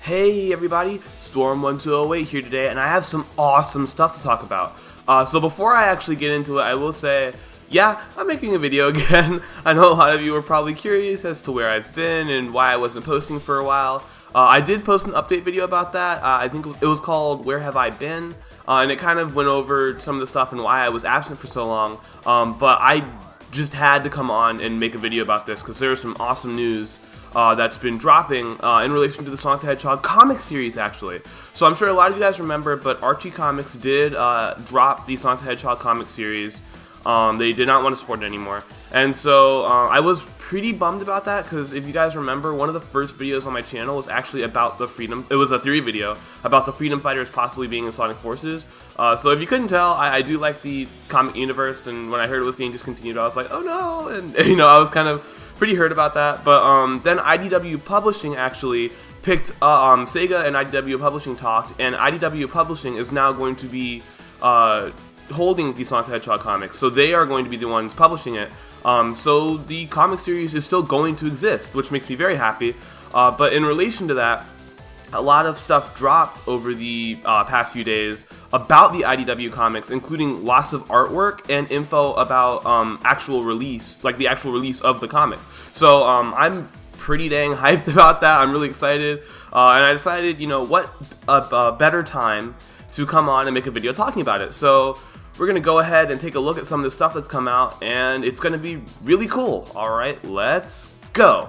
Hey everybody, Storm1208 here today, and I have some awesome stuff to talk about. So before I actually get into it, I will say, yeah, I'm making a video again. I know a lot of you are probably curious as to where I've been and why I wasn't posting for a while. I did post an update video about that. I think it was called Where Have I Been? And it kind of went over some of the stuff and why I was absent for so long. But I just had to come on and make a video about this because there's some awesome news that's been dropping in relation to the Sonic the Hedgehog comic series, actually. So I'm sure a lot of you guys remember, but Archie Comics did drop the Sonic the Hedgehog comic series. They did not want to support it anymore. And so I was pretty bummed about that because if you guys remember, one of the first videos on my channel was actually about the Freedom. It was a theory video about the Freedom Fighters possibly being in Sonic Forces. So if you couldn't tell, I do like the comic universe, and when I heard it was getting discontinued, I was like, oh no, and you know, I was kind of pretty hurt about that. But then IDW Publishing actually picked Sega, and IDW Publishing talked, and IDW Publishing is now going to be holding the Sonic the Hedgehog comics, so they are going to be the ones publishing it. So the comic series is still going to exist, which makes me very happy. But in relation to that, a lot of stuff dropped over the past few days about the IDW comics, including lots of artwork and info about actual release, like the actual release of the comics. So I'm pretty dang hyped about that. I'm really excited, and I decided, you know, what a better time to come on and make a video talking about it. So we're gonna go ahead and take a look at some of the stuff that's come out, and it's gonna be really cool. Alright, let's go.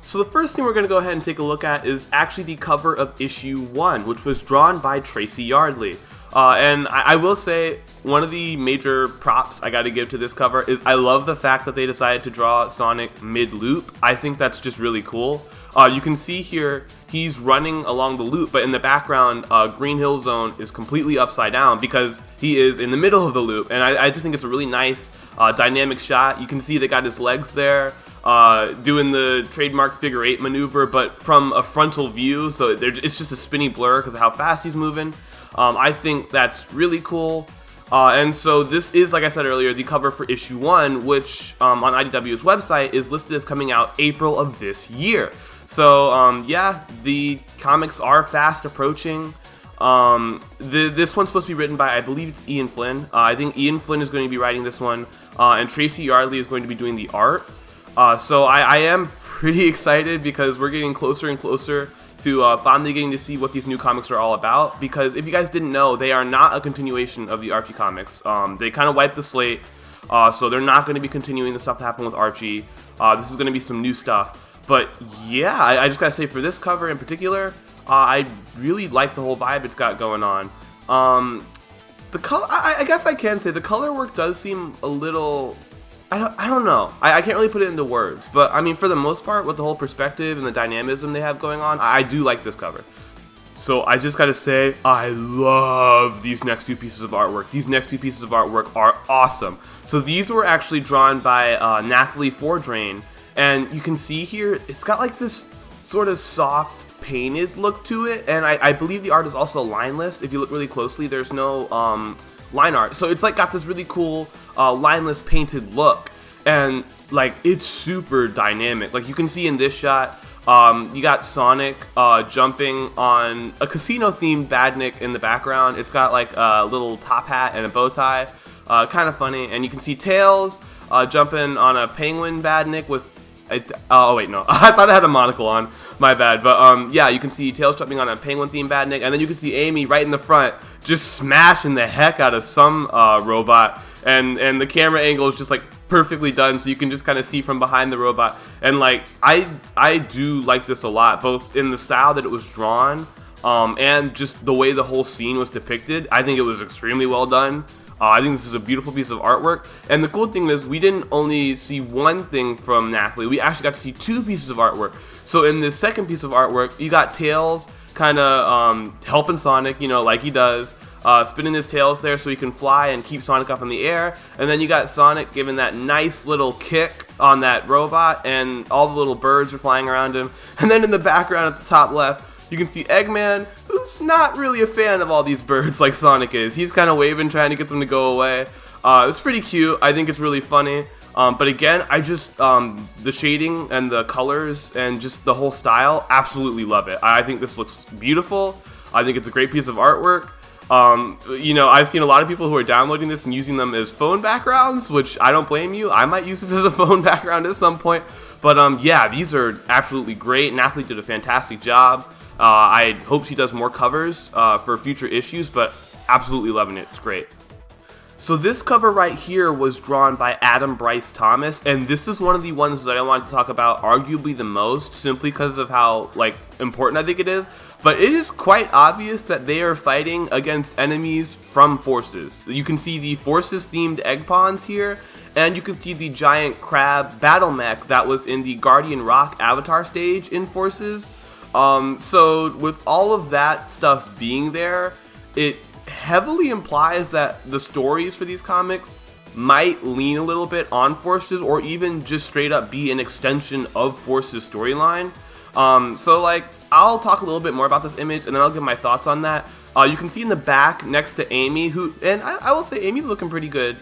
So the first thing we're gonna go ahead and take a look at is actually the cover of issue 1, which was drawn by Tracy Yardley. And I will say, one of the major props I gotta give to this cover is I love the fact that they decided to draw Sonic mid-loop. I think that's just really cool. You can see here, he's running along the loop, but in the background, Green Hill Zone is completely upside down because he is in the middle of the loop, and I just think it's a really nice, dynamic shot. You can see they got his legs there, doing the trademark figure 8 maneuver, but from a frontal view, so it's just a spinny blur because of how fast he's moving. I think that's really cool. And so this is, like I said earlier, the cover for issue 1, which on IDW's website is listed as coming out April of this year. So yeah, the comics are fast approaching. This one's supposed to be written by, I believe it's Ian Flynn. I think Ian Flynn is going to be writing this one, and Tracy Yardley is going to be doing the art. So I am pretty excited because we're getting closer and closer to finally getting to see what these new comics are all about. Because if you guys didn't know, they are not a continuation of the Archie comics. They kind of wiped the slate, so they're not going to be continuing the stuff that happened with Archie. This is going to be some new stuff. But yeah, I just gotta say, for this cover in particular, I really like the whole vibe it's got going on. The color, I guess I can say the color work does seem a little, I don't know. I can't really put it into words, but I mean, for the most part, with the whole perspective and the dynamism they have going on, I do like this cover. So I just gotta say, I love these next two pieces of artwork. These next two pieces of artwork are awesome. So these were actually drawn by Nathalie Fordrain. And you can see here, it's got like this sort of soft painted look to it, and I believe the art is also lineless. If you look really closely, there's no line art, so it's like got this really cool lineless painted look, and like it's super dynamic. Like you can see in this shot, you got Sonic jumping on a casino themed badnik in the background. It's got like a little top hat and a bow tie, kind of funny, and you can see Tails jumping on a penguin badnik with oh wait, no, I thought I had a monocle on, my bad. But yeah, you can see Tails jumping on a penguin themed badnik, and then you can see Amy right in the front just smashing the heck out of some robot, and the camera angle is just like perfectly done, so you can just kind of see from behind the robot. And like I do like this a lot, both in the style that it was drawn and just the way the whole scene was depicted. I think it was extremely well done. I think this is a beautiful piece of artwork, and the cool thing is we didn't only see one thing from Nathalie, we actually got to see two pieces of artwork. So in this second piece of artwork, you got Tails kind of helping Sonic, you know, like he does, spinning his tails there so he can fly and keep Sonic up in the air, and then you got Sonic giving that nice little kick on that robot, and all the little birds are flying around him. And then in the background at the top left, you can see Eggman, who's not really a fan of all these birds like Sonic is. He's kind of waving, trying to get them to go away. It's pretty cute. I think it's really funny. But again, I just, the shading and the colors and just the whole style, absolutely love it. I think this looks beautiful. I think it's a great piece of artwork. You know, I've seen a lot of people who are downloading this and using them as phone backgrounds, which I don't blame you. I might use this as a phone background at some point. But yeah, these are absolutely great. Nathalie did a fantastic job. I hope she does more covers for future issues, but absolutely loving it. It's great. So this cover right here was drawn by Adam Bryce Thomas, and this is one of the ones that I wanted to talk about arguably the most, simply because of how important I think it is. But it is quite obvious that they are fighting against enemies from Forces. You can see the Forces themed egg pawns here, and you can see the giant crab battle mech that was in the Guardian Rock avatar stage in Forces. So with all of that stuff being there, it heavily implies that the stories for these comics might lean a little bit on Forces, or even just straight up be an extension of Forces storyline. So I'll talk a little bit more about this image and then I'll give my thoughts on that. You can see in the back next to Amy, and I will say Amy's looking pretty good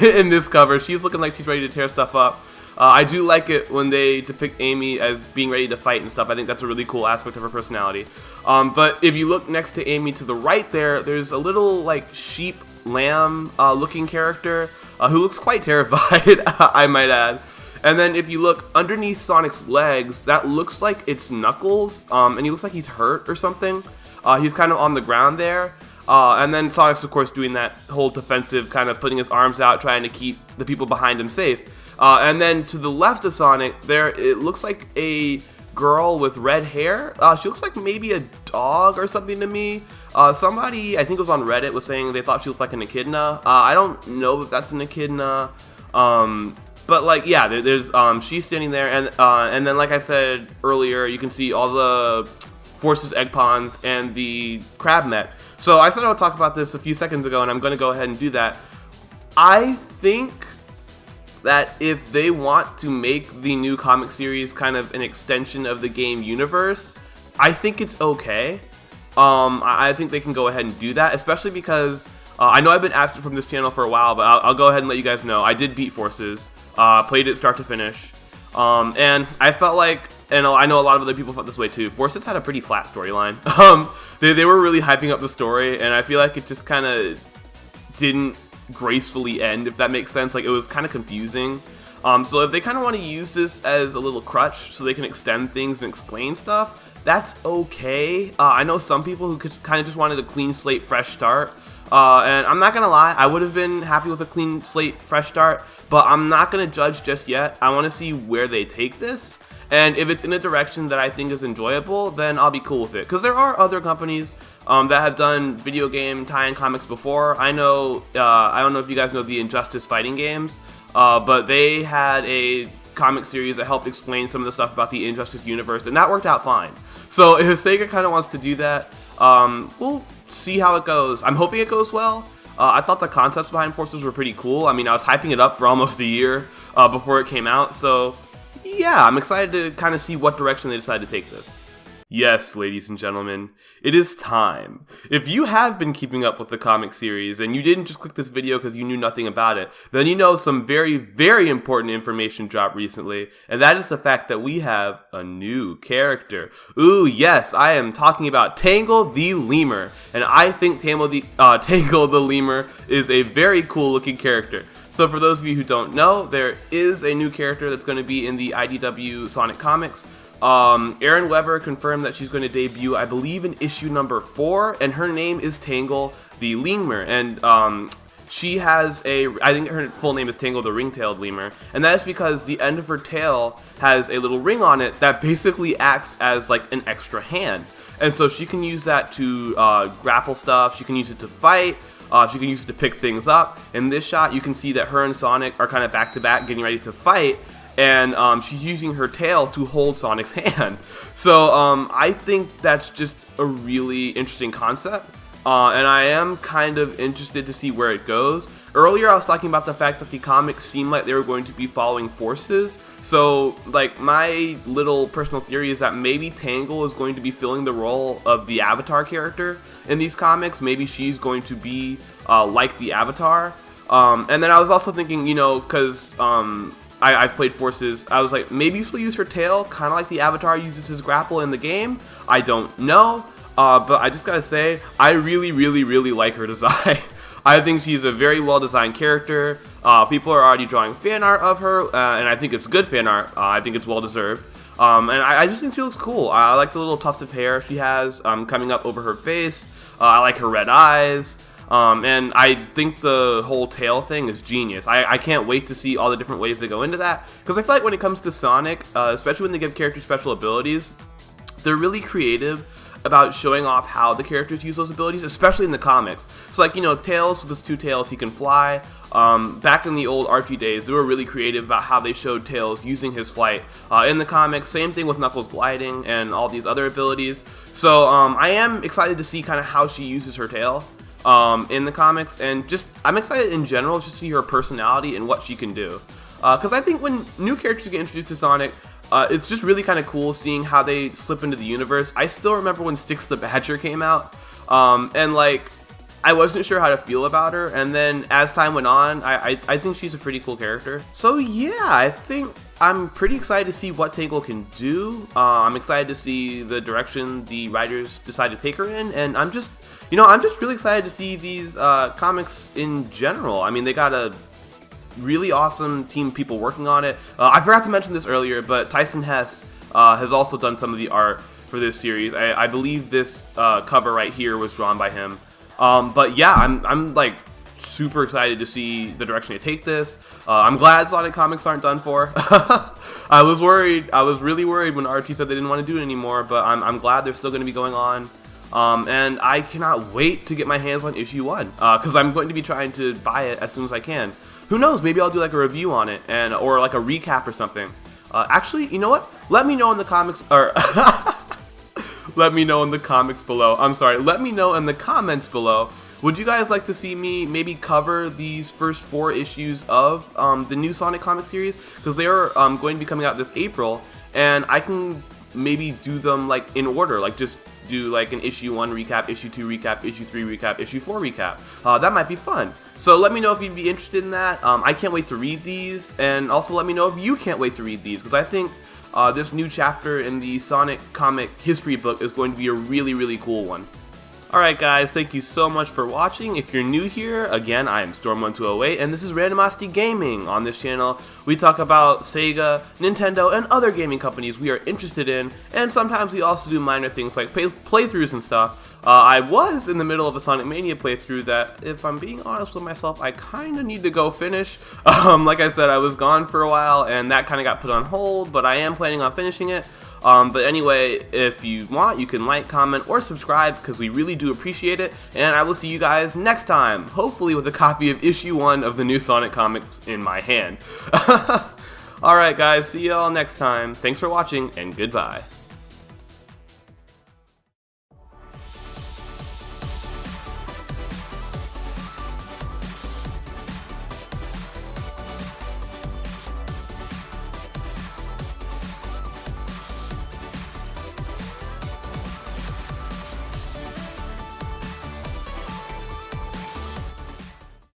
in this cover. She's looking like she's ready to tear stuff up. I do like it when they depict Amy as being ready to fight and stuff. I think that's a really cool aspect of her personality. But if you look next to Amy to the right there's a little sheep lamb looking character who looks quite terrified, I might add. And then if you look underneath Sonic's legs, that looks like it's Knuckles, and he looks like he's hurt or something. He's kind of on the ground there. And then Sonic's, of course, doing that whole defensive, kind of putting his arms out, trying to keep the people behind him safe. And then to the left of Sonic, it looks like a girl with red hair. She looks like maybe a dog or something to me. Somebody, I think it was on Reddit, was saying they thought she looked like an echidna. I don't know that that's an echidna. But yeah, there's she's standing there, and then like I said earlier, you can see all the Forces egg pawns and the crab mech. So I said I would talk about this a few seconds ago, and I'm going to go ahead and do that. I think that if they want to make the new comic series kind of an extension of the game universe, I think it's okay. I think they can go ahead and do that, especially because I know I've been absent from this channel for a while, but I'll go ahead and let you guys know I did beat Forces. Played it start to finish, and I felt like, and I know a lot of other people felt this way too, Forces had a pretty flat storyline. They were really hyping up the story, and I feel like it just kind of didn't gracefully end, if that makes sense. It was kind of confusing. So if they kind of want to use this as a little crutch so they can extend things and explain stuff, that's okay. I know some people who kind of just wanted a clean slate, fresh start. And I'm not gonna lie, I would have been happy with a clean slate, fresh start, but I'm not gonna judge just yet. I want to see where they take this, and if it's in a direction that I think is enjoyable, then I'll be cool with it. Because there are other companies that have done video game tie-in comics before. I know, I don't know if you guys know the Injustice fighting games, but they had a comic series that helped explain some of the stuff about the Injustice universe, and that worked out fine. So if Sega kind of wants to do that, we'll see how it goes. I'm hoping it goes well. I thought the concepts behind Forces were pretty cool. I mean, I was hyping it up for almost a year before it came out, so yeah, I'm excited to kind of see what direction they decide to take this. Yes, ladies and gentlemen, it is time. If you have been keeping up with the comic series and you didn't just click this video because you knew nothing about it, then you know some very, very important information dropped recently, and that is the fact that we have a new character. Ooh, yes, I am talking about Tangle the Lemur, and I think Tangle the Lemur is a very cool looking character. So for those of you who don't know, there is a new character that's going to be in the IDW Sonic comics. Aaron Weber confirmed that she's going to debut, I believe, in issue number 4, and her name is Tangle the Lemur, and she has I think her full name is Tangle the Ring-Tailed Lemur, and that is because the end of her tail has a little ring on it that basically acts as an extra hand, and so she can use that to grapple stuff, she can use it to fight, she can use it to pick things up. In this shot, you can see that her and Sonic are kind of back-to-back getting ready to fight, and she's using her tail to hold Sonic's hand. So I think that's just a really interesting concept, and I am kind of interested to see where it goes. Earlier I was talking about the fact that the comics seemed like they were going to be following Forces, so my little personal theory is that maybe Tangle is going to be filling the role of the Avatar character in these comics. Maybe she's going to be like the Avatar. And then I was also thinking, because I've played Forces, I was like, maybe she'll use her tail, kind of like the Avatar uses his grapple in the game. I don't know, but I just gotta say, I really like her design. I think she's a very well-designed character. People are already drawing fan art of her, and I think it's good fan art. I think it's well-deserved. And I just think she looks cool. I like the little tuft of hair she has coming up over her face. I like her red eyes. And I think the whole tail thing is genius. I can't wait to see all the different ways they go into that. Because I feel like when it comes to Sonic, especially when they give characters special abilities, they're really creative about showing off how the characters use those abilities, especially in the comics. So like, you know, Tails with his two tails, he can fly. Back in the old Archie days, they were really creative about how they showed Tails using his flight. In the comics, same thing with Knuckles gliding and all these other abilities. So I am excited to see kind of how she uses her tail in the comics, and just I'm excited in general to see her personality and what she can do. Because I think when new characters get introduced to Sonic, it's just really kind of cool seeing how they slip into the universe. I still remember when Styx the Badger came out, and like, I wasn't sure how to feel about her, and then as time went on, I think she's a pretty cool character. So yeah, I think I'm pretty excited to see what Tangle can do. I'm excited to see the direction the writers decide to take her in, and I'm just really excited to see these comics in general. I mean, they got a really awesome team of people working on it. I forgot to mention this earlier, but Tyson Hess has also done some of the art for this series. I believe this cover right here was drawn by him. But yeah, I'm like super excited to see the direction they take this. I'm glad Sonic comics aren't done for. I was really worried when Archie said they didn't want to do it anymore, but I'm glad they're still going to be going on. And I cannot wait to get my hands on issue 1, because I'm going to be trying to buy it as soon as I can. Who knows, maybe I'll do like a review on it, or like a recap or something. Actually, you know what? Let me know in the comments below. I'm sorry, let me know in the comments below. Would you guys like to see me maybe cover these first 4 issues of the new Sonic comic series? Because they are going to be coming out this April, and I can maybe do them like in order, like just do like an issue 1 recap, issue 2 recap, issue 3 recap, issue 4 recap. That might be fun. So let me know if you'd be interested in that. I can't wait to read these, and also let me know if you can't wait to read these, because I think this new chapter in the Sonic comic history book is going to be a really cool one. Alright guys, thank you so much for watching. If you're new here, again, I am Storm1208, and this is Randomosity Gaming. On this channel, we talk about Sega, Nintendo, and other gaming companies we are interested in, and sometimes we also do minor things like playthroughs and stuff. I was in the middle of a Sonic Mania playthrough that, if I'm being honest with myself, I kind of need to go finish. Like I said, I was gone for a while, and that kind of got put on hold, but I am planning on finishing it. But anyway, if you want, you can like, comment, or subscribe, because we really do appreciate it, and I will see you guys next time, hopefully with a copy of issue 1 of the new Sonic comics in my hand. Alright guys, see y'all next time. Thanks for watching, and goodbye.